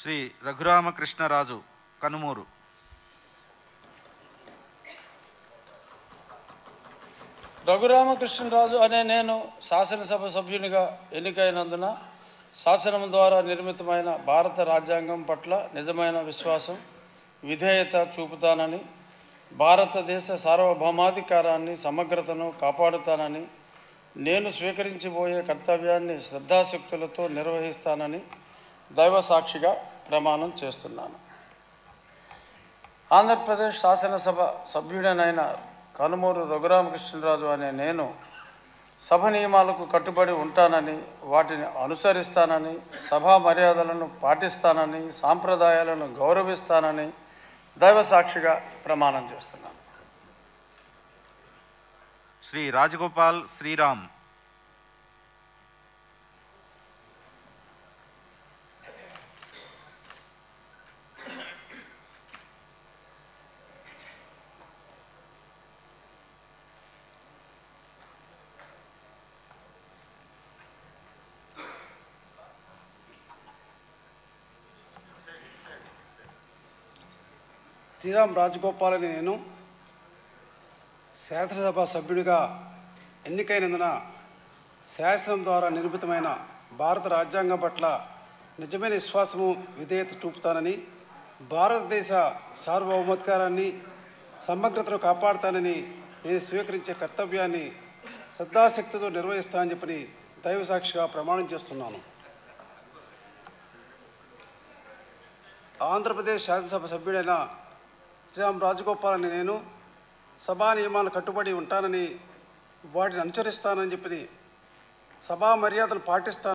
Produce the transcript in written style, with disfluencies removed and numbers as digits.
శ్రీ రఘురామకృష్ణరాజు కనుమూరు. రఘురామకృష్ణరాజు అనే నేను శాసనసభ సభ్యునిగా ఎన్నికైనందున శాసనం ద్వారా నిర్మితమైన భారత రాజ్యాంగం పట్ల నిజమైన విశ్వాసం, విధేయత చూపుతానని, భారతదేశ సార్వభౌమాధికారాన్ని, సమగ్రతను కాపాడుతానని, నేను స్వీకరించబోయే కర్తవ్యాన్ని శ్రద్ధాశక్తులతో నిర్వహిస్తానని దైవ సాక్షిగా ప్రమాణం చేస్తున్నాను. ఆంధ్రప్రదేశ్ శాసనసభ సభ్యుడనైన కనుమూరు రఘురామకృష్ణరాజు అనే నేను సభ నియమాలకు కట్టుబడి ఉంటానని, వాటిని అనుసరిస్తానని, సభా మర్యాదలను పాటిస్తానని, సాంప్రదాయాలను గౌరవిస్తానని దైవ సాక్షిగా ప్రమాణం చేస్తున్నాను. శ్రీ రాజగోపాల్ శ్రీరామ్. శ్రీరామ్ రాజగోపాల్ అని నేను శాసనసభ సభ్యుడిగా ఎన్నికైనందున శాసనం ద్వారా నిర్మితమైన భారత రాజ్యాంగం పట్ల నిజమైన విశ్వాసము, విధేయత చూపుతానని, భారతదేశ సార్వభౌమాధికారాన్ని, సమగ్రతను కాపాడుతానని, నేను స్వీకరించే కర్తవ్యాన్ని శ్రద్ధాశక్తితో నిర్వహిస్తానని చెప్పి దైవ సాక్షిగా ప్రమాణం చేస్తున్నాను. ఆంధ్రప్రదేశ్ శాసనసభ సభ్యుడైన శ్రీరామ్ రాజగోపాల్ అని నేను సభా నియమాలను కట్టుబడి ఉంటానని, వాటిని అనుసరిస్తానని చెప్పి సభా మర్యాదలు పాటిస్తాను.